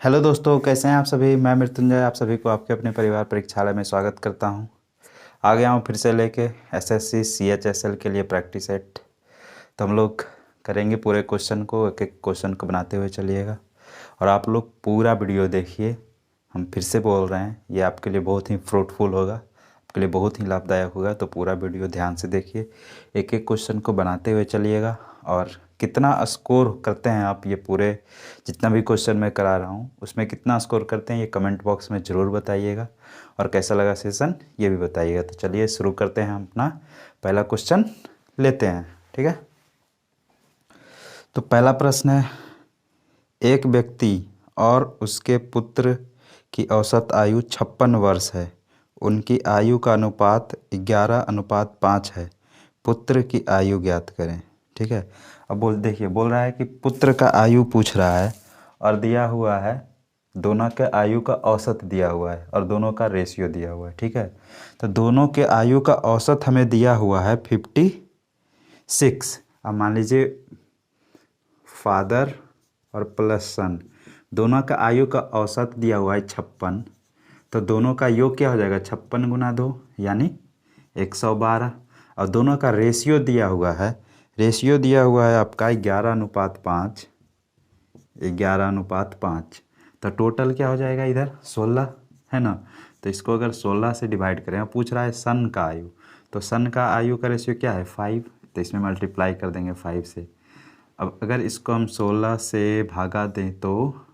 Hello दोस्तों, कैसे हैं आप सभी। मैं मृत्युंजय आप सभी को आपके अपने परिवार परीक्षालय में स्वागत करता हूं। आ गया हूं फिर से लेके एसएससी सीएचएसएल के लिए प्रैक्टिस सेट। तो हम लोग करेंगे पूरे क्वेश्चन को, एक एक क्वेश्चन को बनाते हुए चलिएगा और आप लोग पूरा वीडियो देखिए। हम फिर से बोल रहे हैं, ये आपके लिए बहुत ही फ्रूटफुल होगा, आपके लिए बहुत ही लाभदायक होगा। तो पूरा वीडियो ध्यान से देखिए, एक एक क्वेश्चन को बनाते हुए चलिएगा। और कितना स्कोर करते हैं आप, ये पूरे जितना भी क्वेश्चन मैं करा रहा हूँ उसमें कितना स्कोर करते हैं, ये कमेंट बॉक्स में ज़रूर बताइएगा। और कैसा लगा सेशन ये भी बताइएगा। तो चलिए शुरू करते हैं, हम अपना पहला क्वेश्चन लेते हैं। ठीक है, तो पहला प्रश्न है, एक व्यक्ति और उसके पुत्र की औसत आयु 56 वर्ष है। उनकी आयु का अनुपात 11:5 है। पुत्र की आयु ज्ञात करें। ठीक है, अब देखिए बोल रहा है कि पुत्र का आयु पूछ रहा है और दिया हुआ है दोनों के आयु का औसत दिया हुआ है और दोनों का रेशियो दिया हुआ है। ठीक है, तो दोनों के आयु का औसत हमें दिया हुआ है 56। अब मान लीजिए फादर और प्लस सन, दोनों का आयु का औसत दिया हुआ है 56। तो दोनों का योग क्या हो जाएगा, 56 गुना 2 यानी 112। और दोनों का रेशियो दिया हुआ है, रेशियो दिया हुआ है आपका 11:5, 11:5। तो टोटल क्या हो जाएगा, इधर 16 है ना। तो इसको अगर 16 से डिवाइड करें, पूछ रहा है सन का आयु, तो सन का आयु का रेशियो क्या है 5। तो इसमें मल्टीप्लाई कर देंगे 5 से। अब अगर इसको हम 16 से भागा दें तो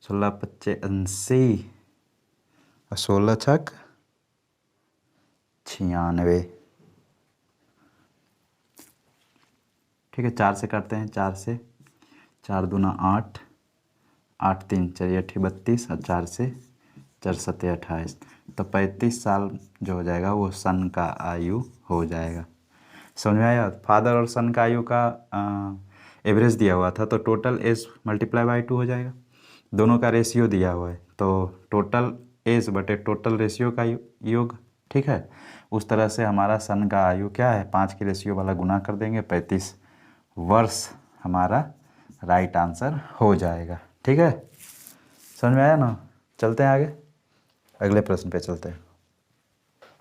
16 पच्चे 80 और 16 छक 96। ठीक है, 4 से करते हैं, 4 से 4 दूना 8, 8 3 चलिए 32 और 4 से 4 7 28। तो 35 साल जो हो जाएगा वो सन का आयु हो जाएगा। समझ में आया। फादर और सन का आयु का एवरेज दिया हुआ था, तो टोटल एज मल्टीप्लाई बाई 2 हो जाएगा। दोनों का रेशियो दिया हुआ है, तो टोटल एज बटे टोटल रेशियो का योग। ठीक है, उस तरह से हमारा सन का आयु क्या है, 5 के रेशियो वाला गुना कर देंगे, 35 वर्ष हमारा राइट आंसर हो जाएगा। ठीक है, समझ में आया ना। चलते हैं आगे, अगले प्रश्न पे चलते हैं।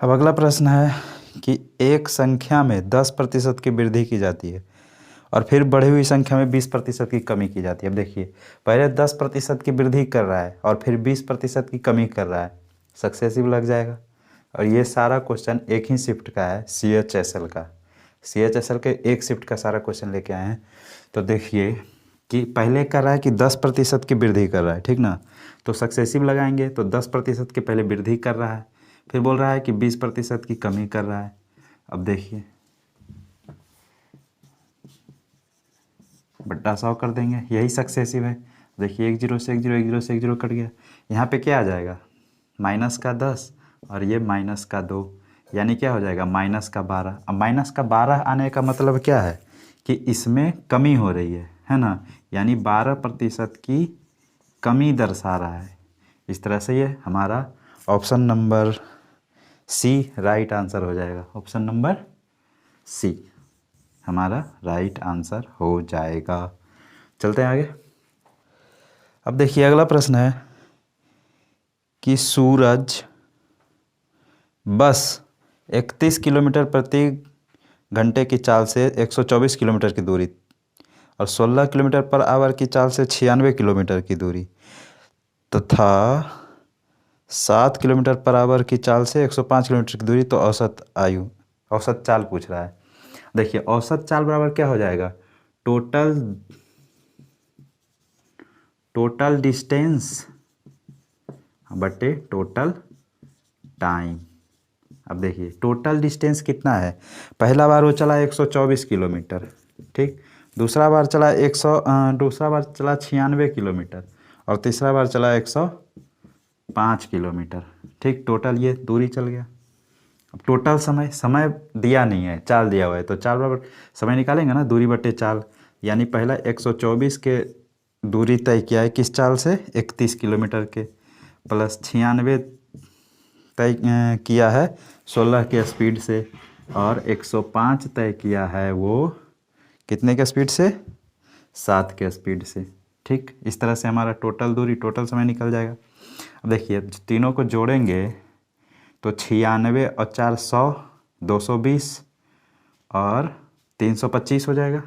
अब अगला प्रश्न है कि एक संख्या में 10% की वृद्धि की जाती है और फिर बढ़ी हुई संख्या में 20% की कमी की जाती है। अब देखिए, पहले 10% की वृद्धि कर रहा है और फिर 20% की कमी कर रहा है, सक्सेसिव लग जाएगा। और ये सारा क्वेश्चन एक ही शिफ्ट का है, सीएचएसएल का। सीएचएसएल के एक शिफ्ट का सारा क्वेश्चन लेके आए हैं। तो देखिए कि पहले कर रहा है कि 10% की वृद्धि कर रहा है, ठीक ना। तो सक्सेसिव लगाएंगे, तो 10% की पहले वृद्धि कर रहा है, फिर बोल रहा है कि 20% की कमी कर रहा है। अब देखिए बट्टा 100 कर देंगे, यही सक्सेसिव है। देखिए 1 0 से 1 0, 1 0 से 1 0 कट गया। यहाँ पे क्या आ जाएगा, माइनस का 10 और ये माइनस का 2, यानी क्या हो जाएगा माइनस का 12। अब माइनस का 12 आने का मतलब क्या है कि इसमें कमी हो रही है ना, यानी 12% की कमी दर्शा रहा है। इस तरह से ये हमारा option number C right answer हो जाएगा। ऑप्शन नंबर सी हमारा राइट आंसर हो जाएगा। चलते हैं आगे। अब देखिए अगला प्रश्न है कि सूरज बस 31 किलोमीटर प्रति घंटे की चाल से 124 किलोमीटर की दूरी और 16 किलोमीटर पर आवर की चाल से 96 किलोमीटर की दूरी तथा 7 किलोमीटर पर आवर की चाल से 105 किलोमीटर की दूरी, तो औसत आयु, औसत चाल पूछ रहा है। देखिए औसत चाल बराबर क्या हो जाएगा, टोटल डिस्टेंस बटे टोटल टाइम। अब देखिए टोटल डिस्टेंस कितना है, पहला बार वो चला 124 किलोमीटर, ठीक। दूसरा बार चला 96 किलोमीटर और तीसरा बार चला 105 किलोमीटर, ठीक। टोटल ये दूरी चल गया। अब टोटल समय दिया नहीं है, चाल दिया हुआ है, तो चाल बराबर समय निकालेंगे ना, दूरी बटे चाल। यानी पहला 124 के दूरी तय किया है किस चाल से, 31 किलोमीटर के, प्लस 96 तय किया है 16 के स्पीड से, और 105 तय किया है वो कितने के स्पीड से, 7 के स्पीड से। ठीक, इस तरह से हमारा टोटल दूरी, टोटल समय निकल जाएगा। अब देखिए तीनों को जोड़ेंगे तो 96 और 400, 220 और 325 हो जाएगा,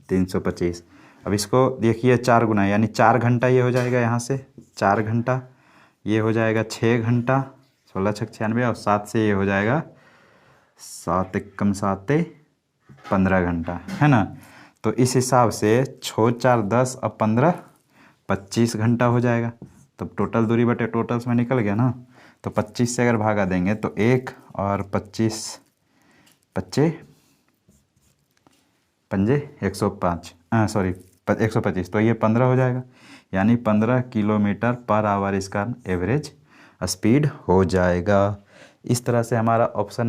325। अब इसको देखिए 4 गुना, यानी 4 घंटा ये हो जाएगा, यहाँ से 4 घंटा, ये हो जाएगा 6 घंटा, 16 छक 96 और 7 से ये हो जाएगा 7 एकम 7 15 घंटा, है ना। तो इस हिसाब से 6 4 10 और 15 25 घंटा हो जाएगा। तो टोटल दूरी बटे टोटल समय निकल गया ना। तो 25 से अगर भागा देंगे तो 1 और 25 पच्चे पंजे 105, सॉरी 125, तो ये 15 हो जाएगा, यानी 15 किलोमीटर पर आवर इसका एवरेज स्पीड हो जाएगा। इस तरह से हमारा ऑप्शन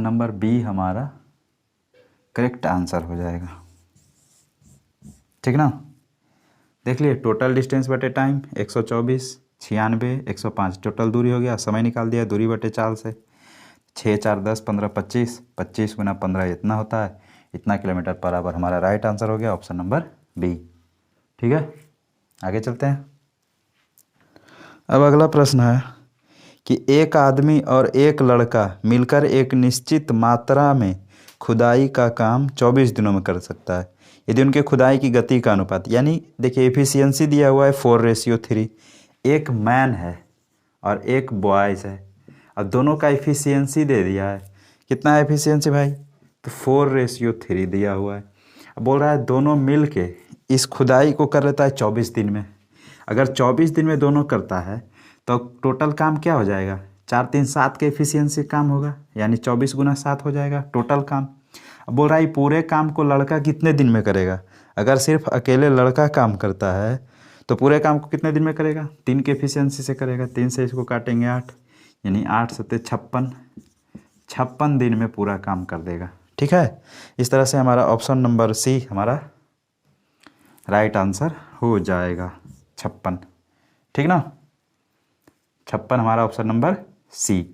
नंबर बी हमारा करेक्ट आंसर हो जाएगा, ठीक ना। देख लिए टोटल डिस्टेंस बटे टाइम 124, 96, 105 टोटल दूरी हो गया, समय निकाल दिया, दूरी बटे 4 से 6 4 10 15 25, 25 गुना 15 इतना होता है, इतना किलोमीटर पर आवर हमारा राइट आंसर हो गया, ऑप्शन नंबर बी। ठीक है, आगे चलते हैं। अब अगला प्रश्न है कि एक आदमी और एक लड़का मिलकर एक निश्चित मात्रा में खुदाई का काम 24 दिनों में कर सकता है यदि उनके खुदाई की गति का अनुपात, यानी देखिए एफिशिएंसी दिया हुआ है 4:3, एक मैन है और एक बॉयज़ है, अब दोनों का एफिशिएंसी दे दिया है, कितना है एफिशिएंसी भाई, तो 4:3 दिया हुआ है। अब बोल रहा है दोनों मिल के इस खुदाई को कर लेता है 24 दिन में। अगर 24 दिन में दोनों करता है तो टोटल काम क्या हो जाएगा, 4 3 7 के एफिशिएंसी काम होगा, यानी 24 गुना 7 हो जाएगा टोटल काम। अब बोल रहा है पूरे काम को लड़का कितने दिन में करेगा, अगर सिर्फ अकेले लड़का काम करता है तो पूरे काम को कितने दिन में करेगा, 3 के एफिशिएंसी से करेगा, 3 से इसको काटेंगे 8, यानी 8 7 56 दिन में पूरा काम कर देगा। ठीक है, इस तरह से हमारा ऑप्शन नंबर सी हमारा राइट आंसर हो जाएगा, 56, ठीक ना, 56 हमारा ऑप्शन नंबर सी।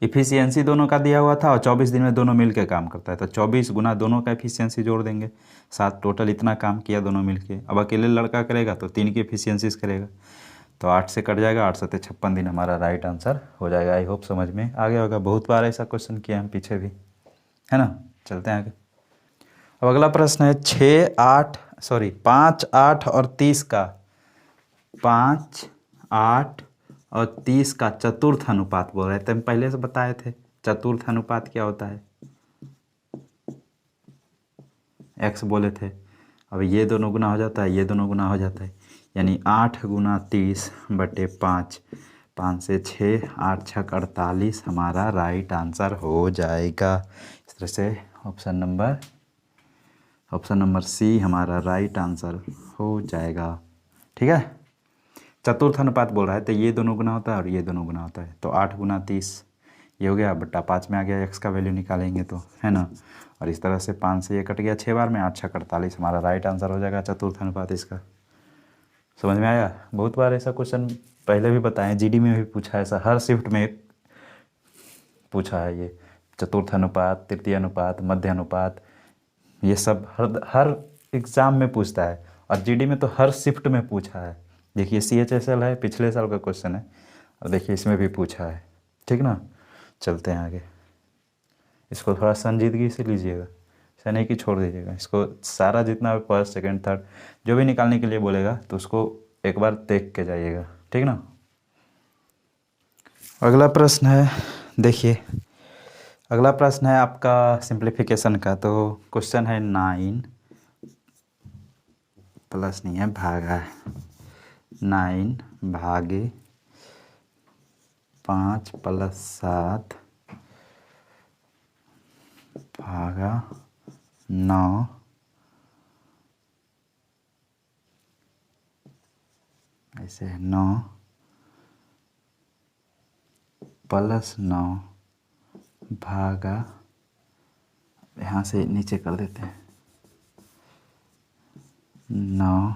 इफिशियंसी दोनों का दिया हुआ था और 24 दिन में दोनों मिलके काम करता है, तो 24 गुना दोनों का एफिशिएंसी जोड़ देंगे, 7 टोटल इतना काम किया दोनों मिलके। अब अकेले लड़का करेगा तो 3 की एफिशिएंसीज करेगा, तो 8 से कट जाएगा, 8 7 56 दिन हमारा राइट आंसर हो जाएगा। आई होप समझ में आ गया होगा, बहुत बार ऐसा क्वेश्चन किया हम पीछे भी, है ना। चलते हैं आगे। अब अगला प्रश्न है 5 8 और 30 का 5 8 और 30 का चतुर्थ अनुपात बोल रहे थे, हम पहले से बताए थे चतुर्थ अनुपात क्या होता है, x बोले थे। अब ये दोनों गुना हो जाता है, ये दोनों गुना हो जाता है, यानी 8 गुना 30 बटे 5, 5 से 6, 8 छक 48 हमारा राइट आंसर हो जाएगा। इस तरह से ऑप्शन नंबर सी हमारा राइट आंसर हो जाएगा। ठीक है, चतुर्थ अनुपात बोल रहा है तो ये दोनों गुना होता है और ये दोनों गुना होता है, तो 8 गुना 30 ये हो गया, बट्टा 5 में आ गया, x का वैल्यू निकालेंगे तो, है ना। और इस तरह से 5 से ये कट गया 6 बार में, 8 छक 48 हमारा राइट आंसर हो जाएगा चतुर्थ अनुपात इसका। समझ में आया, बहुत बार ऐसा क्वेश्चन पहले भी बताएं, जीडी में भी पूछा है, ऐसा हर शिफ्ट में पूछा है, ये चतुर्थ अनुपात, तृतीय अनुपात, मध्य अनुपात, ये सब हर एग्ज़ाम में पूछता है, और जीडी में तो हर शिफ्ट में पूछा है। देखिए CHSL है, पिछले साल का क्वेश्चन है, और देखिए इसमें भी पूछा है, ठीक ना। चलते हैं आगे, इसको थोड़ा संजीदगी से लीजिएगा, ऐसा नहीं कि छोड़ दीजिएगा, इसको सारा जितना भी फर्स्ट सेकंड थर्ड जो भी निकालने के लिए बोलेगा तो उसको एक बार देख के जाइएगा, ठीक ना। अगला प्रश्न है, देखिए अगला प्रश्न है आपका सिंप्लीफिकेशन का, तो क्वेश्चन है 9 प्लस नहीं है, भागा है, 9 भागे 5 + 7 भागा 9 ऐसे है, 9 + 9 भागा, यहाँ से नीचे कर देते हैं, 9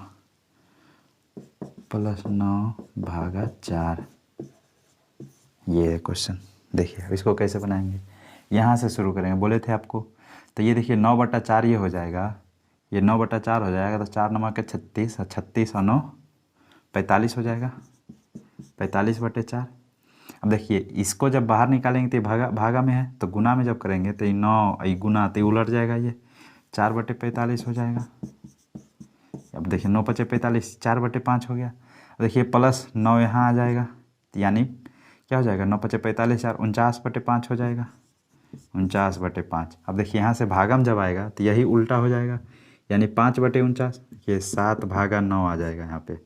+ 9 भागा 4, ये है क्वेश्चन। देखिए अब इसको कैसे बनाएंगे, यहाँ से शुरू करेंगे, बोले थे आपको तो ये देखिए 9/4 ये हो जाएगा, ये 9/4 हो जाएगा, तो 4 नंबर के 36, और 36 और 9 45 हो जाएगा, 45/4। अब देखिए इसको जब बाहर निकालेंगे तो ये भागा भागा में है, तो गुना में जब करेंगे तो ये 9 ये गुना तो ये उलट जाएगा, ये 4/45 हो जाएगा। अब देखिए 9×5 = 4/5 हो गया। अब देखिए प्लस 9 यहाँ आ जाएगा, तो यानी क्या हो जाएगा, 9×5 = 4 49/5 हो जाएगा, 49/5। अब देखिए यहाँ से भागम जब आएगा तो यही उल्टा हो जाएगा, यानी 5/49, ये 7/9 आ जाएगा यहाँ पे।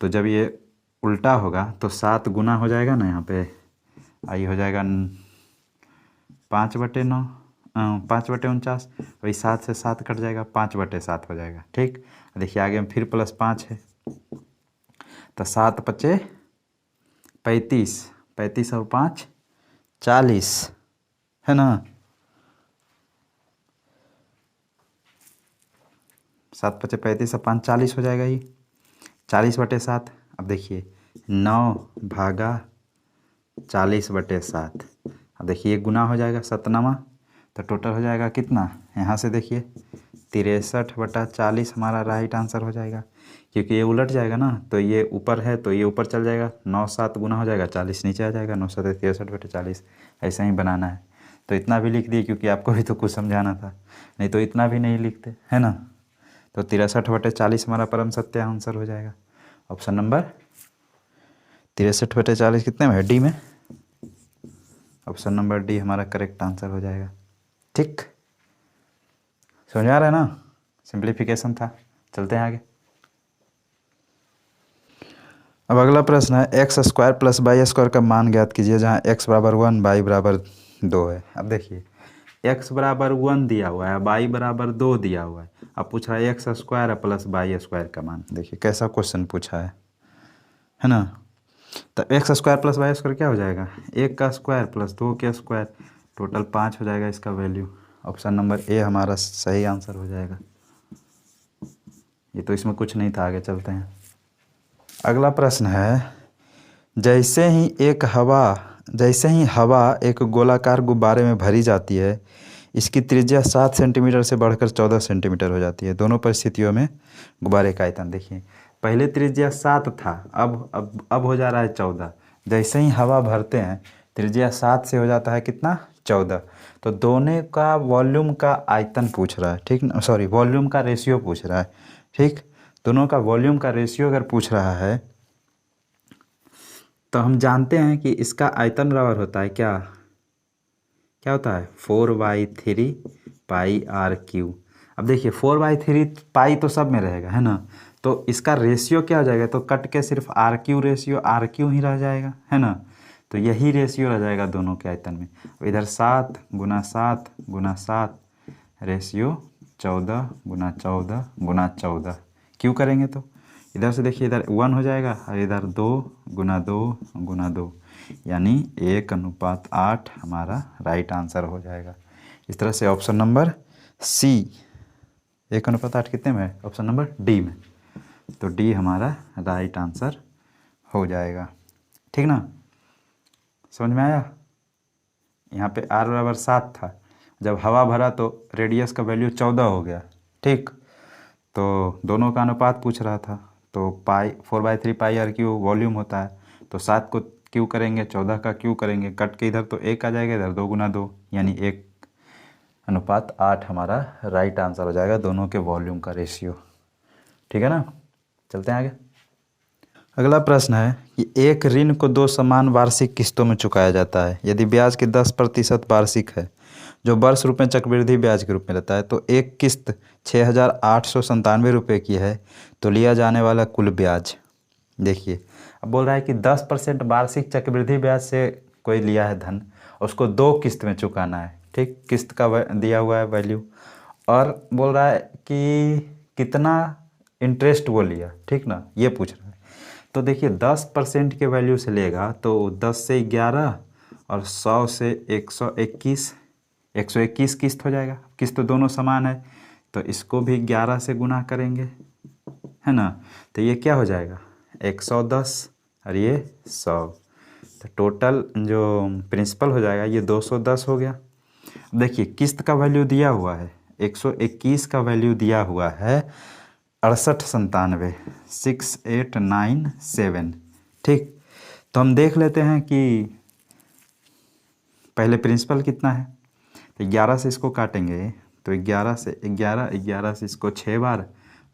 तो जब ये उल्टा होगा तो 7 गुना हो जाएगा ना यहाँ पे, आई हो जाएगा 5/9, 5/49, वही 7 से 7 कट जाएगा, 5/7 हो जाएगा। ठीक, देखिए आगे में फिर +5 है, तो 7×5 = 35, 35 और 5 = 40 है ना, 7×5 = 35 और 5 = 40 हो जाएगा ये, 40/7। अब देखिए 9/40/7। अब देखिए ये गुना हो जाएगा 7 तो टोटल हो जाएगा कितना, यहाँ से देखिए 63/40 हमारा राइट आंसर हो जाएगा, क्योंकि ये उलट जाएगा ना, तो ये ऊपर है तो ये ऊपर चल जाएगा, 9×7 गुना हो जाएगा, 40 नीचे आ जाएगा, 9×7 = 63/40। ऐसा ही बनाना है, तो इतना भी लिख दिए क्योंकि आपको भी तो कुछ समझाना था, नहीं तो इतना भी नहीं लिखते है ना। तो 63/40 हमारा परम सत्य आंसर हो जाएगा। ऑप्शन नंबर 63/40 कितने में है, डी में। ऑप्शन नंबर डी हमारा करेक्ट आंसर हो जाएगा। ठीक, समझ आ रहा है ना, सिंप्लीफिकेशन था। चलते हैं आगे। अब अगला प्रश्न है x² + y² का मान ज्ञात कीजिए, जहाँ x = 1 y = 2 है। अब देखिए x = 1 दिया हुआ है, y = 2 दिया हुआ है, अब पूछ रहा है x² + y² का मान। देखिए कैसा क्वेश्चन पूछा है ना। तो x² + y² क्या हो जाएगा, 1 का स्क्वायर प्लस 2 के स्क्वायर, टोटल 5 हो जाएगा इसका वैल्यू। ऑप्शन नंबर ए हमारा सही आंसर हो जाएगा। ये तो इसमें कुछ नहीं था, आगे चलते हैं। अगला प्रश्न है, जैसे ही हवा एक गोलाकार गुब्बारे में भरी जाती है, इसकी त्रिज्या 7 सेंटीमीटर से बढ़कर 14 सेंटीमीटर हो जाती है। दोनों परिस्थितियों में गुब्बारे का आयतन देखिए, पहले त्रिज्या 7 था, अब हो जा रहा है 14। जैसे ही हवा भरते हैं त्रिज्या 7 से हो जाता है कितना, 14। तो दोनों का वॉल्यूम का आयतन पूछ रहा है, ठीक ना, सॉरी वॉल्यूम का रेशियो पूछ रहा है। ठीक, दोनों का वॉल्यूम का रेशियो अगर पूछ रहा है तो हम जानते हैं कि इसका आयतन बराबर होता है क्या होता है, 4/3 πr³। अब देखिए 4/3 पाई तो सब में रहेगा है ना, तो इसका रेशियो क्या हो जाएगा, तो कट के सिर्फ r³ रेशियो r³ ही रह जाएगा है ना, तो यही रेशियो रह जाएगा दोनों के आयतन में। इधर 7 × 7 × 7 रेशियो 14 × 14 × 14 क्यों करेंगे, तो इधर से देखिए इधर 1 हो जाएगा और इधर 2 × 2 × 2, यानी 1:8 हमारा राइट आंसर हो जाएगा। इस तरह से ऑप्शन नंबर सी 1:8 कितने में है, ऑप्शन नंबर डी में, तो डी हमारा राइट आंसर हो जाएगा। ठीक ना, समझ में आया। यहाँ पे r = 7 था, जब हवा भरा तो रेडियस का वैल्यू 14 हो गया। ठीक, तो दोनों का अनुपात पूछ रहा था, तो 4/3 πr³ वॉल्यूम होता है, तो 7 को क्यू करेंगे, 14 का क्यू करेंगे, कट के इधर तो 1 आ जाएगा, इधर 2 × 2 यानी 1:8 हमारा राइट आंसर हो जाएगा, दोनों के वॉल्यूम का रेशियो। ठीक है ना, चलते हैं आगे। अगला प्रश्न है कि एक ऋण को 2 समान वार्षिक किस्तों में चुकाया जाता है। यदि ब्याज की 10% वार्षिक है, जो वर्ष रूप में चक्रवृद्धि ब्याज के रूप में रहता है, तो एक किस्त 6,897 रुपये की है, तो लिया जाने वाला कुल ब्याज। देखिए अब बोल रहा है कि 10% वार्षिक चक्रवृद्धि ब्याज से कोई लिया है धन, उसको 2 किस्त में चुकाना है। ठीक, किस्त का दिया हुआ है वैल्यू, और बोल रहा है कि कितना इंटरेस्ट वो लिया। ठीक ना, ये पूछ रहा है। तो देखिए 10% के वैल्यू से लेगा तो 10 से 11 और 100 से 121 किस्त हो जाएगा। किस्त तो दोनों समान है, तो इसको भी 11 से गुना करेंगे है ना, तो ये क्या हो जाएगा 110 और ये 100, तो टोटल जो प्रिंसिपल हो जाएगा ये 210 हो गया। देखिए किस्त का वैल्यू दिया हुआ है 121 का वैल्यू दिया हुआ है 6897 6897। ठीक, तो हम देख लेते हैं कि पहले प्रिंसिपल कितना है। तो 11 से इसको काटेंगे तो 11 से 11, 11 से इसको 6 बार,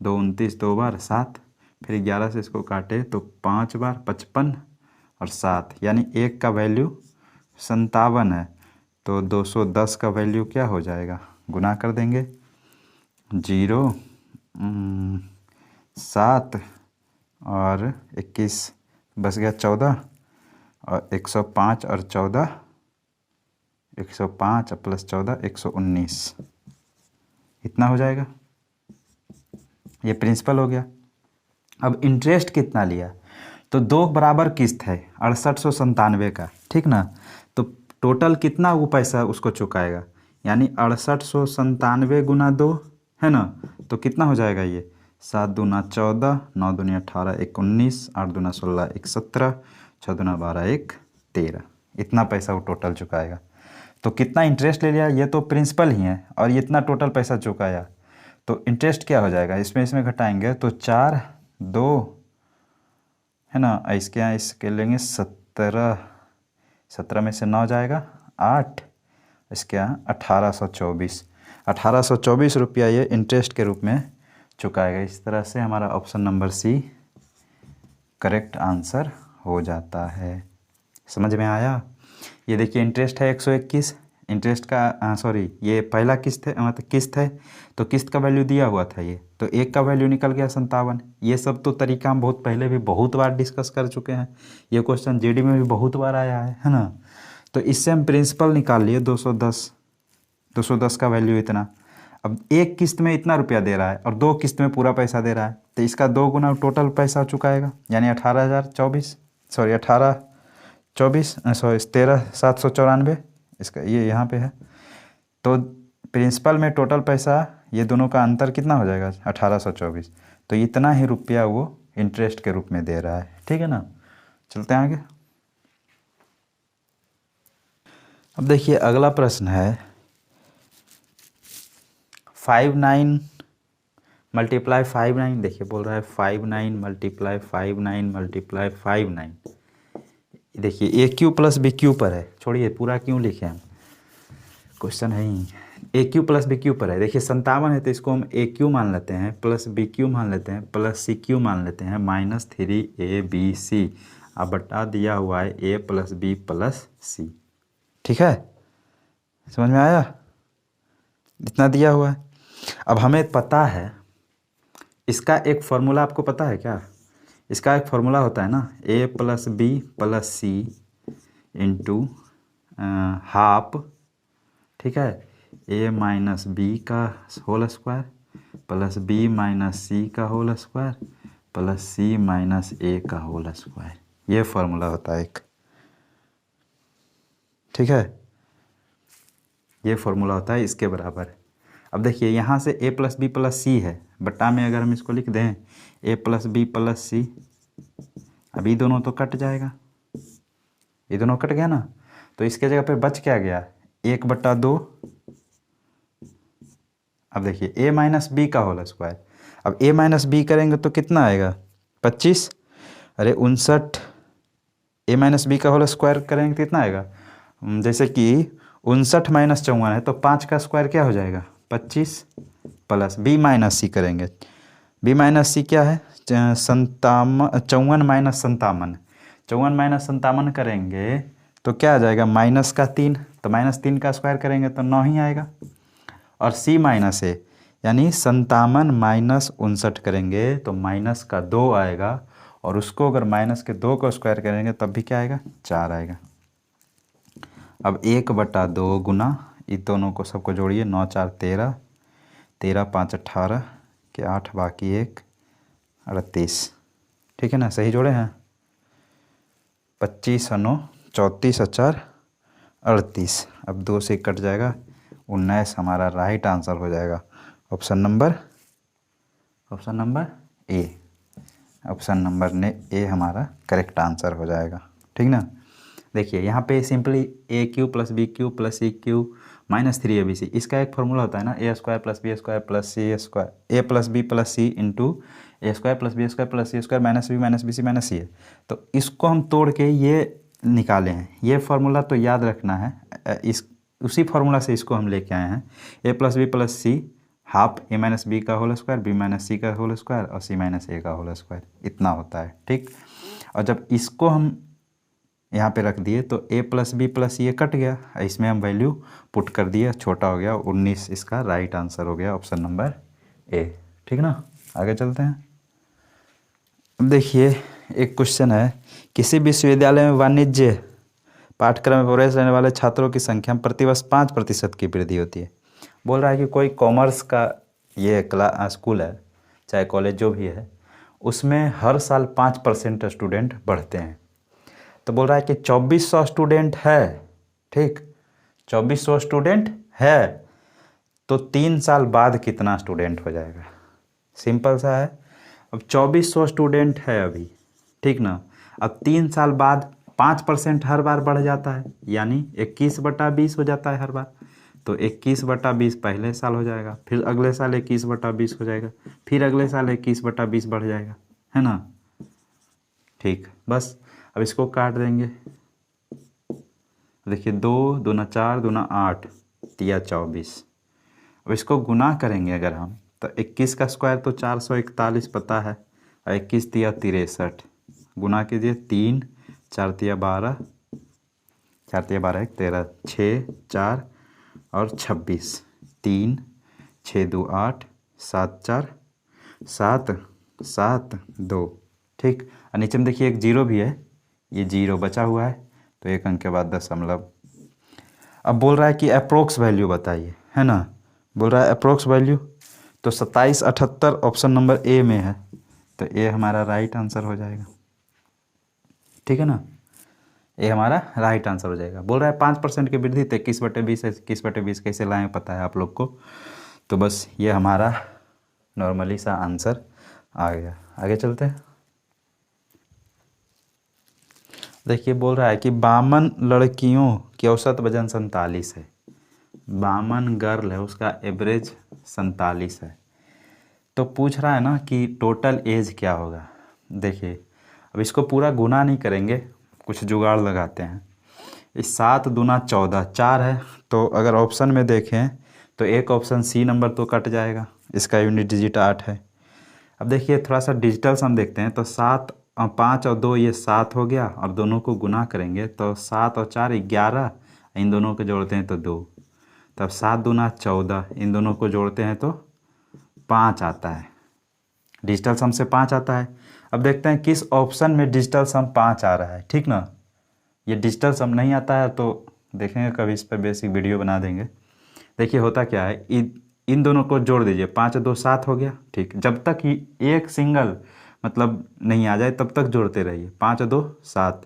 2 29, 2 बार 7, फिर 11 से इसको काटे तो 5 बार 55 और 7, यानी 1 का वैल्यू 57 है। तो 210 का वैल्यू क्या हो जाएगा, गुना कर देंगे 0 7 और 21 बच गया 14 और 105 और 14, 105 प्लस 14 119, इतना हो जाएगा। ये प्रिंसिपल हो गया। अब इंटरेस्ट कितना लिया, तो 2 बराबर किस्त है 6897 का, ठीक ना। तो टोटल कितना वो पैसा उसको चुकाएगा, यानी 6897 गुना 2 है ना, तो कितना हो जाएगा ये 7 दूना 14, 9 दूनी 18, 1 19, 8 दूना 16, 1 17, 6 दूना 12, 1 13, इतना पैसा वो टोटल चुकाएगा। तो कितना इंटरेस्ट ले लिया, ये तो प्रिंसिपल ही है और ये इतना टोटल पैसा चुकाया, तो इंटरेस्ट क्या हो जाएगा, इसमें घटाएंगे तो 4 2 है ना, इसके यहाँ इसके लेंगे 17, 17 में से 9 जाएगा 8, इसके यहाँ 1824 रुपया ये इंटरेस्ट के रूप में चुकाएगा। इस तरह से हमारा option number C correct answer हो जाता है। समझ में आया। ये देखिए इंटरेस्ट है 121, इंटरेस्ट का सॉरी ये पहला किस्त है, मतलब किस्त है, तो किस्त का वैल्यू दिया हुआ था ये, तो 1 का वैल्यू निकल गया 57। ये सब तो तरीका हम बहुत पहले भी बहुत बार डिस्कस कर चुके हैं, ये क्वेश्चन जीडी में भी बहुत बार आया है ना। तो इससे हम प्रिंसिपल निकाल लिए 210 का वैल्यू इतना। अब एक किस्त में इतना रुपया दे रहा है और 2 किस्त में पूरा पैसा दे रहा है, तो इसका 2 गुना टोटल पैसा चुकाएगा, यानी 13,794, इसका ये यहाँ पे है। तो प्रिंसिपल में टोटल पैसा ये दोनों का अंतर कितना हो जाएगा 1824, तो इतना ही रुपया वो इंटरेस्ट के रूप में दे रहा है। ठीक है ना, चलते हैं आगे। अब देखिए अगला प्रश्न है 59 मल्टीप्लाई 59, देखिए बोल रहा है 59 मल्टीप्लाई 59 मल्टीप्लाई 59। देखिए ए क्यू प्लस बी क्यू पर है, छोड़िए पूरा क्यों लिखे हम, क्वेश्चन है ही, ए क्यू प्लस बी क्यू पर है। देखिए 57 है तो इसको हम ए क्यू मान लेते हैं, प्लस बी क्यू मान लेते हैं, प्लस सी क्यू मान लेते हैं, -3ab अब बटा दिया हुआ है ए प्लस बी प्लस सी। ठीक है, समझ में आया, इतना दिया हुआ है। अब हमें पता है इसका एक फॉर्मूला, आपको पता है क्या, इसका एक फॉर्मूला होता है ना, a plus b plus c into half, ठीक है, ए माइनस बी का whole square plus b minus c का whole square plus c minus a का होल स्क्वायर, ये फॉर्मूला होता है एक। ठीक है, ये फॉर्मूला होता है इसके बराबर। अब देखिए यहाँ से ए प्लस बी प्लस सी है, बट्टा में अगर हम इसको लिख दें ए प्लस बी प्लस सी, अब ये दोनों तो कट जाएगा, ये दोनों कट गया ना, तो इसके जगह पे बच क्या गया 1/2। अब देखिए ए माइनस बी का होल स्क्वायर, अब ए माइनस बी करेंगे तो कितना आएगा 25, अरे 59, ए माइनस बी का होल स्क्वायर करेंगे तो कितना आएगा, जैसे कि 59 माइनस 54 है तो 5 का स्क्वायर क्या हो जाएगा 25, प्लस बी माइनस सी करेंगे, बी माइनस सी क्या है 54 माइनस 57, 54 माइनस 57 करेंगे तो क्या आ जाएगा -3, तो -3 का स्क्वायर करेंगे तो 9 ही आएगा, और सी माइनस ए यानी 57 माइनस 59 करेंगे तो माइनस का 2 आएगा, और उसको अगर माइनस के 2 को स्क्वायर करेंगे तब भी क्या आएगा 4 आएगा। अब 1/2 गुना इन दोनों को सबको जोड़िए, 9 4 13, 13 5 18 के 8 बाकी 1 38, ठीक है ना, सही जोड़े हैं, 25 9 34 4 38, अब 2 से कट जाएगा 19 हमारा राइट आंसर हो जाएगा। Option number A, option number ने ए हमारा करेक्ट आंसर हो जाएगा। ठीक ना, देखिए यहाँ पे simply a cube plus b cube plus c cube -3abc। इसका एक फॉर्मूला होता है ना, a² + b² + c², a + b + c into a² + b² + c² -b -bc -c है। तो इसको हम तोड़ के ये निकाले हैं, ये फार्मूला तो याद रखना है। इस उसी फार्मूला से इसको हम लेके आए हैं। a + b + c half a - b का होल स्क्वायर, b - c का होल स्क्वायर और c - a का होल स्क्वायर, इतना होता है। ठीक, और जब इसको हम यहाँ पे रख दिए तो a + b + c ये कट गया, इसमें हम वैल्यू पुट कर दिए, छोटा हो गया 19, इसका राइट आंसर हो गया ऑप्शन नंबर ए। ठीक ना, आगे चलते हैं। अब देखिए एक क्वेश्चन है, किसी विश्वविद्यालय में वाणिज्य पाठ्यक्रम में प्रवेश लेने वाले छात्रों की संख्या में प्रतिवर्ष 5% की वृद्धि होती है। बोल रहा है कि कोई कॉमर्स का ये स्कूल है, चाहे कॉलेज जो भी है, उसमें हर साल 5% स्टूडेंट बढ़ते हैं। तो बोल रहा है कि 2400 स्टूडेंट है, ठीक, 2400 स्टूडेंट है, तो 3 साल बाद कितना स्टूडेंट हो जाएगा। सिंपल सा है। अब 2400 स्टूडेंट है अभी, ठीक ना, अब 3 साल बाद 5% हर बार बढ़ जाता है, यानी 21/20 हो जाता है हर बार। तो 21/20 पहले साल हो जाएगा, फिर अगले साल 21/20 हो जाएगा, फिर अगले साल 21/20 बढ़ जाएगा, है ना। ठीक, बस अब इसको काट देंगे। देखिए 2 दूना 4 दूना 8 तिया 24। अब इसको गुना करेंगे अगर हम, तो 21 का स्क्वायर तो 441 पता है, और 21 तिया 63, गुना कीजिए 3 4 तिया 12, 4 तिया 12 1 13, 6 4 और 26, 3 6 2 8 7 4 7 7 2। ठीक, और नीचे में देखिए एक जीरो भी है, ये जीरो बचा हुआ है, तो एक अंक के बाद दशमलव। अब बोल रहा है कि अप्रोक्स वैल्यू बताइए, है ना, बोल रहा है अप्रोक्स वैल्यू, तो 2778 ऑप्शन नंबर ए में है, तो ए हमारा राइट आंसर हो जाएगा। ठीक है ना, ये हमारा राइट आंसर हो जाएगा। बोल रहा है 5% की वृद्धि, तो 21/20 है, 21/20 कैसे लाएं पता है आप लोग को, तो बस ये हमारा नॉर्मली सा आंसर आ गया। आगे चलते हैं। देखिए बोल रहा है कि 52 लड़कियों की औसत वजन 47 है, 52 गर्ल है, उसका एवरेज 47 है, तो पूछ रहा है ना कि टोटल एज क्या होगा। देखिए अब इसको पूरा गुना नहीं करेंगे, कुछ जुगाड़ लगाते हैं। इस 7 दूना 14 4 है, तो अगर ऑप्शन में देखें तो एक ऑप्शन सी नंबर तो कट जाएगा, इसका यूनिट डिजिट 8 है। अब देखिए थोड़ा सा डिजिटल सम देखते हैं, तो 7 और 5 और 2 ये 7 हो गया, और दोनों को गुना करेंगे तो 7 और 4 11, इन दोनों को जोड़ते हैं तो 2, तब 7 दूना 14, इन दोनों को जोड़ते हैं तो 5 आता है, डिजिटल सम से 5 आता है। अब देखते हैं किस ऑप्शन में डिजिटल सम 5 आ रहा है, ठीक ना। ये डिजिटल सम नहीं आता है तो देखेंगे कभी, इस पर बेसिक वीडियो बना देंगे। देखिए होता क्या है, इन दोनों को जोड़ दीजिए, 5 और 2 7 हो गया, ठीक, जब तक एक सिंगल मतलब नहीं आ जाए तब तक जोड़ते रहिए, 5 और 2 7,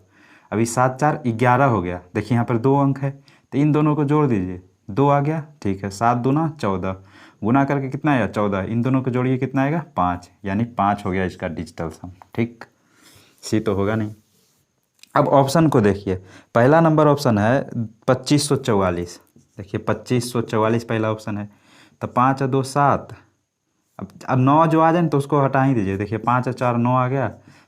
अभी 7 4 11 हो गया। देखिए यहाँ पर 2 अंक है, तो इन दोनों को जोड़ दीजिए, 2 आ गया, ठीक है, 7 दूना 14, गुना करके कितना आया 14, इन दोनों को जोड़िए कितना आएगा 5, यानी 5 हो गया इसका डिजिटल सम। ठीक, सी तो होगा नहीं। अब ऑप्शन को देखिए, पहला नंबर ऑप्शन है 2544, देखिए 2544 पहला ऑप्शन है, तो 5 और 2 7, अब 9 जो आ जाए तो उसको हटा ही दीजिए। देखिए 5 और 4 9 आ गया,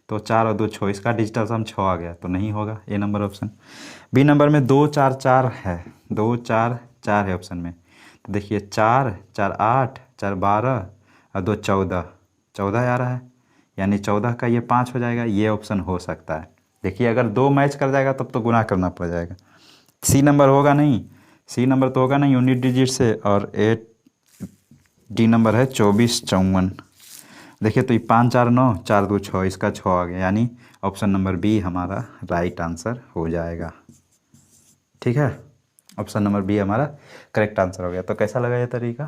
तो 4 और 2 6, इसका डिजिटल सम 6 आ गया, तो नहीं होगा ए नंबर ऑप्शन। बी नंबर में 2 4 4 है, 2 4 4 है ऑप्शन में, तो देखिए 4 4 8 4 12 और 2 14, 14 आ रहा है, यानी 14 का ये 5 हो जाएगा, ये ऑप्शन हो सकता है। देखिए अगर 2 मैच कर जाएगा तब तो गुना करना पड़ जाएगा। सी नंबर होगा नहीं, सी नंबर तो होगा नहीं यूनिट डिजिट से, और डी नंबर है 24 54। देखिए तो ये 5 4 9 4 2 6, इसका 6 आ गया, यानी ऑप्शन नंबर बी हमारा राइट आंसर हो जाएगा। ठीक है, ऑप्शन नंबर बी हमारा करेक्ट आंसर हो गया। तो कैसा लगा ये तरीका।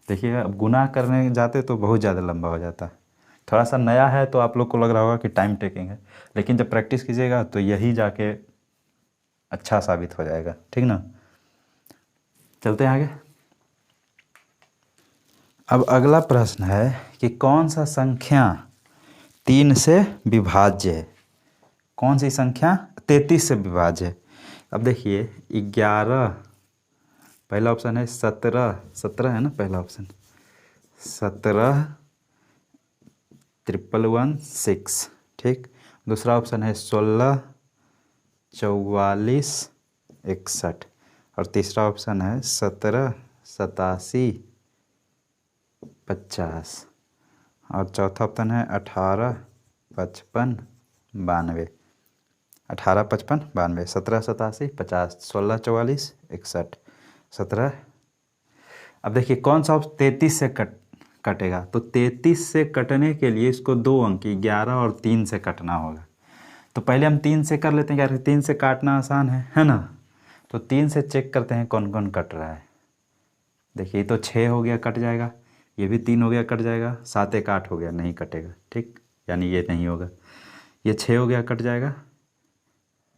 देखिए अब गुना करने जाते तो बहुत ज़्यादा लंबा हो जाता है, थोड़ा सा नया है तो आप लोग को लग रहा होगा कि टाइम टेकिंग है, लेकिन जब प्रैक्टिस कीजिएगा तो यही जाके अच्छा साबित हो जाएगा। ठीक ना, चलते हैं आगे। अब अगला प्रश्न है कि कौन सा संख्या 3 से विभाज्य है, कौन सी संख्या 33 से विभाज्य है। अब देखिए 11 पहला ऑप्शन है 17, 17 है ना पहला ऑप्शन, 17 111 ठीक। दूसरा ऑप्शन है 16 44 61 और तीसरा ऑप्शन है 17 87 50 और चौथा ऑप्शन है 18 55 92। 18 55 92, 17 87 50, 16 44 61 17। अब देखिए कौन सा 33 से कटेगा, तो 33 से कटने के लिए इसको 2 अंक 11 और 3 से कटना होगा। तो पहले हम 3 से कर लेते हैं यार, 3 से काटना आसान है ना। तो 3 से चेक करते हैं कौन कौन कट रहा है। देखिए ये तो 6 हो गया, कट जाएगा। ये भी 3 हो गया, कट जाएगा। 7 1 8 हो गया, नहीं कटेगा, ठीक, यानी ये नहीं होगा। ये 6 हो गया, कट जाएगा।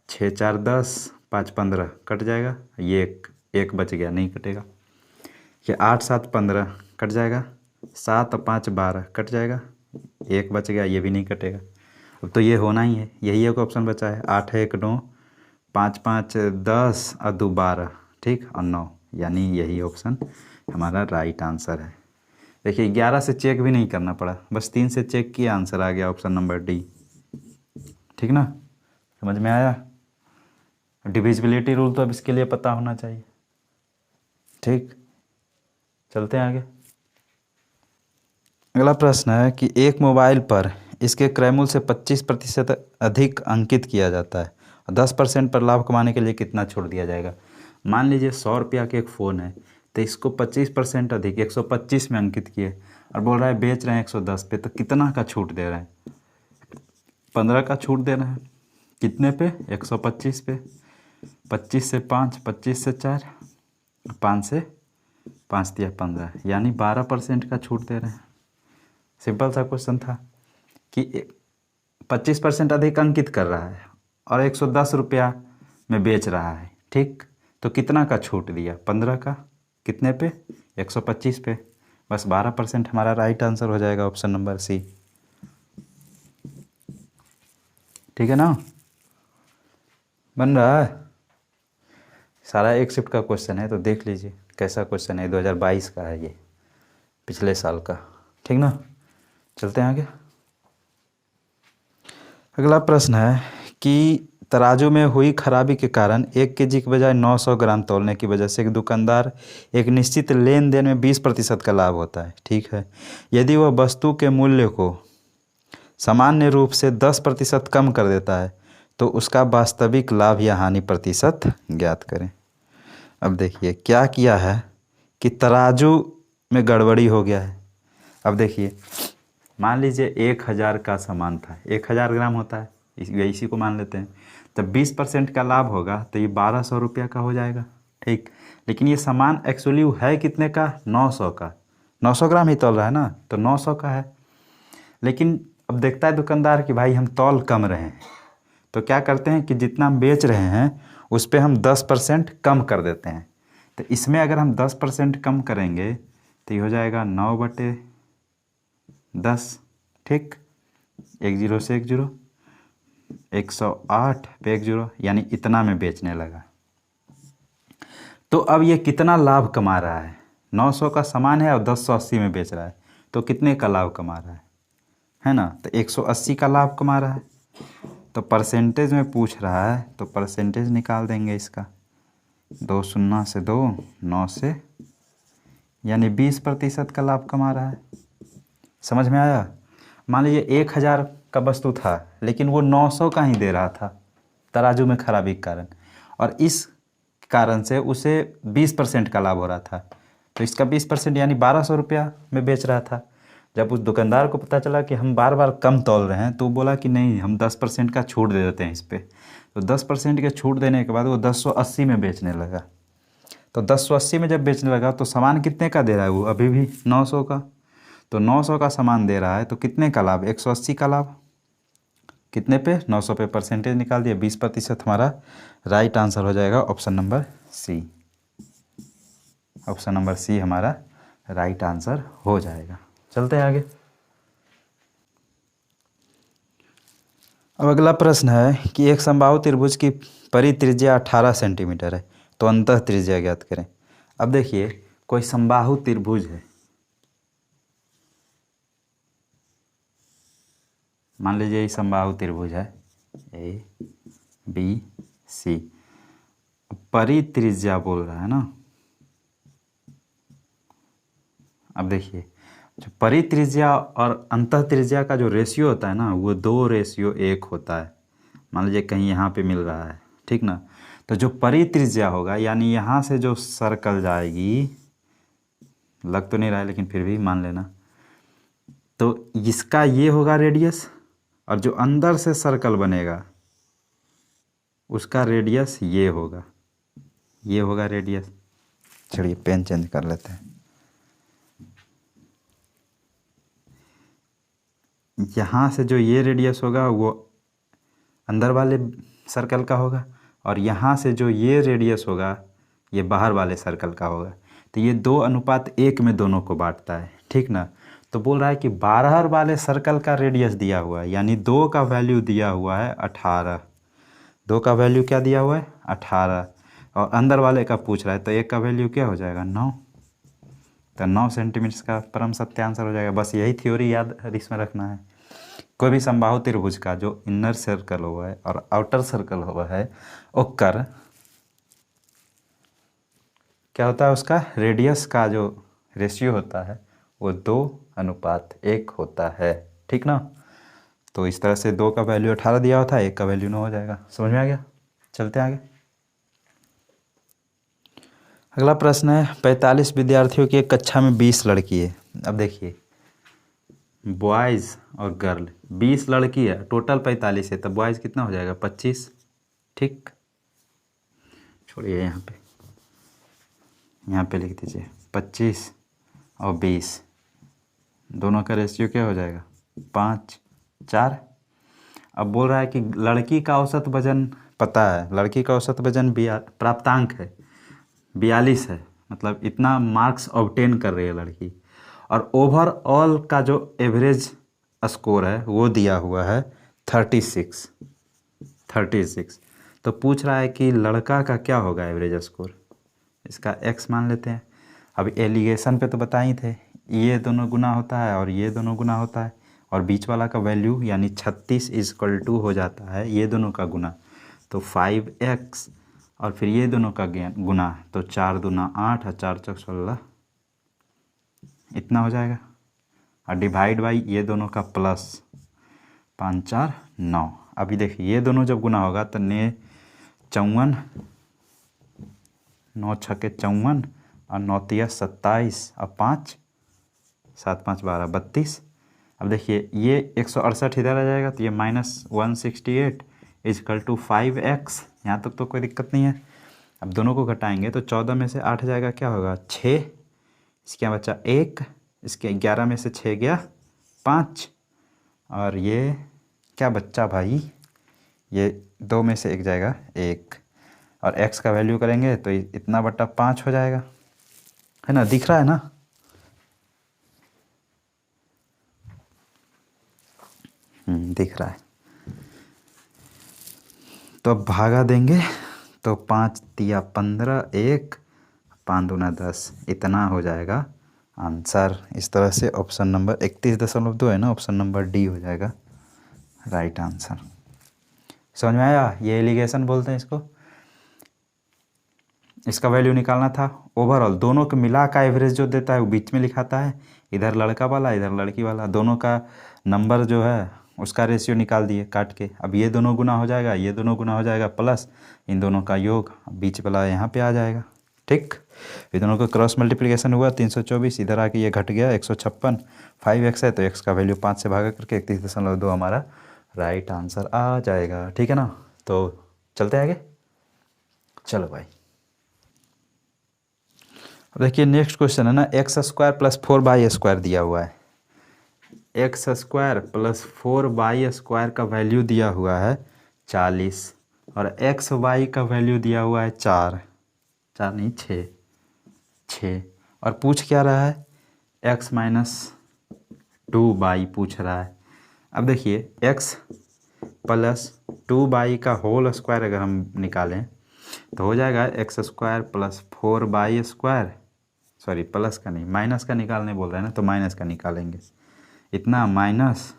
6 4 10 5 15 कट जाएगा। ये एक बच गया, नहीं कटेगा। ये 8 7 15 कट जाएगा। 7 5 12 कट जाएगा। एक बच गया, ये भी नहीं कटेगा। अब तो ये होना ही है, यही एक ऑप्शन बचा है। 8 1 9 5 5 10 और 2 12 ठीक, और 9, यानी यही ऑप्शन हमारा राइट आंसर है। देखिए 11 से चेक भी नहीं करना पड़ा, बस 3 से चेक किया, आंसर आ गया ऑप्शन नंबर डी। ठीक ना, समझ में आया। डिविजिबिलिटी रूल तो अब इसके लिए पता होना चाहिए। ठीक, चलते हैं आगे। अगला प्रश्न है कि एक मोबाइल पर इसके क्रय मूल्य से 25% अधिक अंकित किया जाता है और 10% पर लाभ कमाने के लिए कितना छूट दिया जाएगा। मान लीजिए 100 रुपया के एक फ़ोन है, तो इसको 25% अधिक 125 में अंकित किए और बोल रहा है बेच रहे हैं 110 पे, तो कितना का छूट दे रहे हैं। 15 का छूट दे रहे हैं। कितने पे, 125 पे। 25 से 5, 25 से 4, 5 से 5 दिया 15, यानी 12% का छूट दे रहे हैं। सिंपल सा क्वेश्चन था कि 25% अधिक अंकित कर रहा है और 110 रुपया में बेच रहा है, ठीक, तो कितना का छूट दिया, 15 का। कितने पे, 125 पे। बस 12% हमारा राइट आंसर हो जाएगा, ऑप्शन नंबर सी। ठीक है ना, बन रहा है। सारा एक शिफ्ट का क्वेश्चन है, तो देख लीजिए कैसा क्वेश्चन है। 2022 का है ये, पिछले साल का। ठीक ना, चलते हैं आगे। अगला प्रश्न है कि तराजू में हुई खराबी के कारण 1 केजी के बजाय 900 ग्राम तौलने की वजह से एक दुकानदार एक निश्चित लेन देन में 20% का लाभ होता है, ठीक है। यदि वह वस्तु के मूल्य को सामान्य रूप से 10% कम कर देता है तो उसका वास्तविक लाभ या हानि प्रतिशत ज्ञात करें। अब देखिए क्या किया है कि तराजू में गड़बड़ी हो गया है। अब देखिए मान लीजिए 1000 का सामान था, 1000 ग्राम होता है, इसी को मान लेते हैं। तब 20% का लाभ होगा तो ये 1200 रुपया का हो जाएगा, ठीक। लेकिन ये सामान एक्चुअली है कितने का, 900 का। 900 ग्राम ही तौल रहा है ना, तो 900 का है। लेकिन अब देखता है दुकानदार कि भाई हम तौल कम रहे हैं, तो क्या करते हैं कि जितना हम बेच रहे हैं उस पर हम 10% कम कर देते हैं। तो इसमें अगर हम 10% कम करेंगे तो ये हो जाएगा 9/10, ठीक। 1 0 से 1 0, 108 पे 1 0, यानी इतना में बेचने लगा। तो अब ये कितना लाभ कमा रहा है, 900 का सामान है और 1080 में बेच रहा है, तो कितने का लाभ कमा रहा है ना। तो 180 का लाभ कमा रहा है। तो परसेंटेज में पूछ रहा है, तो परसेंटेज निकाल देंगे इसका। 2 0 से 2, 9 से, यानी 20% का लाभ कमा रहा है। समझ में आया। मान लीजिए 1000 का वस्तु था लेकिन वो 900 का ही दे रहा था तराजू में खराबी के कारण, और इस कारण से उसे 20% का लाभ हो रहा था। तो इसका 20% यानी 1200 रुपया में बेच रहा था। जब उस दुकानदार को पता चला कि हम बार बार कम तौल रहे हैं, तो बोला कि नहीं, हम 10% का छूट दे देते हैं इस पर। तो 10% के छूट देने के बाद वो 1080 में बेचने लगा। तो 1080 में जब बेचने लगा तो सामान कितने का दे रहा है वो, अभी भी 900 का। तो 900 का सामान दे रहा है, तो कितने का लाभ, 180 का लाभ। कितने पे, 900 पे। परसेंटेज निकाल दिया, 20% हमारा राइट आंसर हो जाएगा, option number C. Option number C हमारा राइट आंसर हो जाएगा। चलते हैं आगे। अब अगला प्रश्न है कि एक समबाहु त्रिभुज की परित्रिज्या 18 सेंटीमीटर है, तो अंतः त्रिज्या ज्ञात करें। अब देखिए कोई समबाहु त्रिभुज है, मान लीजिए ये समबाहु त्रिभुज है ए बी सी, परित्रिज्या बोल रहा है ना। अब देखिए जो परित्रिज्या और अंतःत्रिज्या का जो रेशियो होता है ना वो 2:1 होता है। मान लीजिए कहीं यहाँ पे मिल रहा है, ठीक ना, तो जो परित्रिज्या होगा यानी यहाँ से जो सर्कल जाएगी, लग तो नहीं रहा है लेकिन फिर भी मान लेना, तो इसका ये होगा रेडियस, और जो अंदर से सर्कल बनेगा उसका रेडियस ये होगा रेडियस। चलिए पेन चेंज कर लेते हैं। यहाँ से जो ये रेडियस होगा वो अंदर वाले सर्कल का होगा, और यहाँ से जो ये रेडियस होगा ये बाहर वाले सर्कल का होगा। तो ये 2:1 में दोनों को बांटता है, ठीक ना। तो बोल रहा है कि बाहर वाले सर्कल का रेडियस दिया हुआ है, यानी 2 का वैल्यू दिया हुआ है 18। 2 का वैल्यू क्या दिया हुआ है 18, और अंदर वाले का पूछ रहा है तो 1 का वैल्यू क्या हो जाएगा 9। तो 9 सेंटीमीटर का परम सत्य आंसर हो जाएगा। बस यही थ्योरी याद इसमें रखना है। कोई भी समबाहु त्रिभुज का जो इनर सर्कल हुआ है और आउटर सर्कल हुआ है ओकर क्या होता है, उसका रेडियस का जो रेशियो होता है वो 2:1 होता है, ठीक ना। तो इस तरह से 2 का वैल्यू 18 दिया हुआ था, 1 का वैल्यू 9 हो जाएगा। समझ में आ गया। चलते हैं आगे। अगला प्रश्न है 45 विद्यार्थियों की एक कक्षा में 20 लड़की है। अब देखिए बॉयज़ और गर्ल 20 लड़की है, टोटल 45 है, तो बॉयज़ कितना हो जाएगा 25, ठीक। छोड़िए यहाँ पे लिख दीजिए 25 और 20, दोनों का रेशियो क्या हो जाएगा 5:4। अब बोल रहा है कि लड़की का औसत वजन पता है, लड़की का औसत वजन प्राप्तांक है 42 है, मतलब इतना मार्क्स ऑब्टेन कर रही है लड़की, और ओवरऑल का जो एवरेज स्कोर है वो दिया हुआ है 36। तो पूछ रहा है कि लड़का का क्या होगा एवरेज स्कोर, इसका x मान लेते हैं। अब एलिगेशन पे तो बताए ही थे, ये दोनों गुना होता है और ये दोनों गुना होता है, और बीच वाला का वैल्यू यानी 36 = हो जाता है ये दोनों का गुना, तो 5x, और फिर ये दोनों का गुना, तो 4 दूना 8 और 4 चौक 16, इतना हो जाएगा, और डिवाइड बाई ये दोनों का प्लस 5 4 9। अभी देखिए ये दोनों जब गुना होगा तो 54, 9 छके 54 और 9 तिया 27 और 5 7 5 12 32। अब देखिए ये 168 इधर आ जाएगा, तो ये -168 = 5x। यहाँ तक तो कोई दिक्कत नहीं है। अब दोनों को घटाएंगे तो 14 में से 8 जाएगा, क्या होगा 6, इसके यहाँ बचा 1, इसके 11 में से 6 गया 5, और ये क्या बच्चा भाई, ये 2 में से 1 जाएगा 1, और x का वैल्यू करेंगे तो इतना बटा 5 हो जाएगा, है ना। दिख रहा है ना। दिख रहा है। तो अब भागा देंगे तो 5 तिया 15, 1 5 दूना 10, इतना हो जाएगा आंसर। इस तरह से ऑप्शन नंबर 31.2 है ना, ऑप्शन नंबर डी हो जाएगा राइट आंसर। समझ में आया, ये एलिगेशन बोलते हैं इसको। इसका वैल्यू निकालना था ओवरऑल, दोनों को मिला का एवरेज जो देता है वो बीच में लिखाता है, इधर लड़का वाला इधर लड़की वाला, दोनों का नंबर जो है उसका रेशियो निकाल दिए काट के। अब ये दोनों गुना हो जाएगा, ये दोनों गुना हो जाएगा, प्लस इन दोनों का योग, बीच वाला यहाँ पे आ जाएगा, ठीक। ये दोनों का क्रॉस मल्टीप्लिकेशन हुआ 324, इधर आके ये घट गया 156, 5x है तो x का वैल्यू 5 से भागा करके 31.2 हमारा राइट आंसर आ जाएगा, ठीक है ना। तो चलते आगे। चलो भाई, अब देखिए नेक्स्ट क्वेश्चन है ना, x² + 4y² दिया हुआ है। x² + 4y² का वैल्यू दिया हुआ है 40, और xy का वैल्यू दिया हुआ है 4 नहीं 6, और पूछ क्या रहा है x - 2y पूछ रहा है। अब देखिए x + 2y का होल स्क्वायर अगर हम निकालें तो हो जाएगा x square plus 4y², sorry plus का नहीं माइनस का निकालने बोल रहे हैं ना, तो माइनस का निकालेंगे, इतना माइनस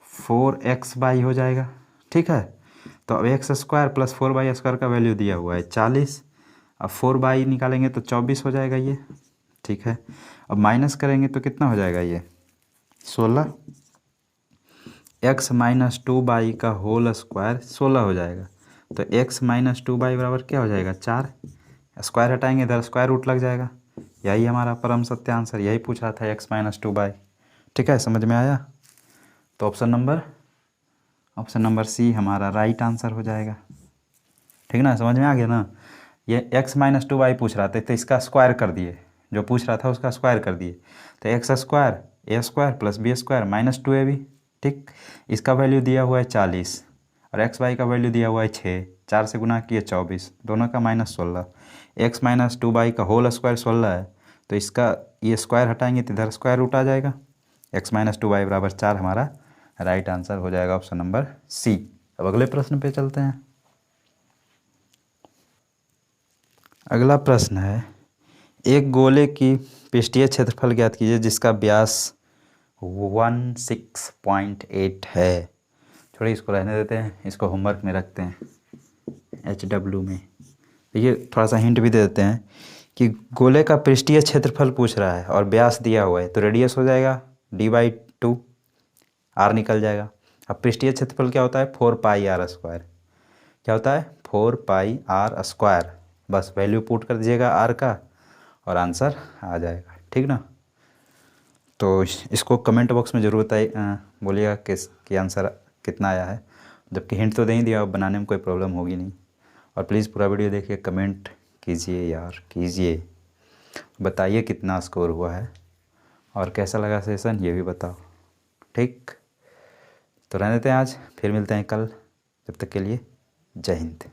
4x हो जाएगा। ठीक है, तो अब एक्स स्क्वायर प्लस 4y² का वैल्यू दिया हुआ है 40, अब 4y निकालेंगे तो 24 हो जाएगा ये। ठीक है, अब माइनस करेंगे तो कितना हो जाएगा ये 16, x माइनस 2y का होल स्क्वायर 16 हो जाएगा। तो x माइनस 2y बराबर क्या हो जाएगा 4, स्क्वायर हटाएंगे इधर स्क्वायर रूट लग जाएगा। यही हमारा परम सत्य आंसर, यही पूछ रहा था x माइनस 2y। ठीक है, समझ में आया? तो ऑप्शन नंबर सी हमारा राइट आंसर हो जाएगा। ठीक ना, समझ में आ गया ना? ये x माइनस 2y पूछ रहा था तो इसका स्क्वायर कर दिए, जो पूछ रहा था उसका स्क्वायर कर दिए, तो x square a² plus b² minus 2ab। ठीक, इसका वैल्यू दिया हुआ है 40 और एक्स वाई का वैल्यू दिया हुआ है 6, 4 से गुना किए 24, दोनों का माइनस 16, एक्स माइनस 2y का होल स्क्वायर 16 है, तो इसका ये स्क्वायर हटाएंगे तो इधर स्क्वायर रूट आ जाएगा, x माइनस 2y बराबर 4 हमारा राइट आंसर हो जाएगा, ऑप्शन नंबर सी। अब अगले प्रश्न पे चलते हैं। अगला प्रश्न है, एक गोले की पृष्ठीय क्षेत्रफल ज्ञात कीजिए जिसका व्यास 16.8 है। छोड़िए इसको रहने देते हैं, इसको होमवर्क में रखते हैं HW में। देखिए थोड़ा सा हिंट भी दे देते हैं कि गोले का पृष्ठीय क्षेत्रफल पूछ रहा है और व्यास दिया हुआ है, तो रेडियस हो जाएगा d/2, r निकल जाएगा। अब पृष्ठीय क्षेत्रफल क्या होता है 4πr², क्या होता है 4πr²। बस वैल्यू पुट कर दीजिएगा r का और आंसर आ जाएगा। ठीक ना, तो इसको कमेंट बॉक्स में ज़रूर बोलिएगा कि आंसर कितना आया है, जबकि हिंट तो दे ही दिया, अब बनाने में कोई प्रॉब्लम होगी नहीं। और प्लीज़ पूरा वीडियो देखिए, कमेंट कीजिए यार कीजिए, बताइए कितना स्कोर हुआ है और कैसा लगा सेशन ये भी बताओ। ठीक, तो रहने देते हैं आज, फिर मिलते हैं कल, जब तक के लिए जय हिंद।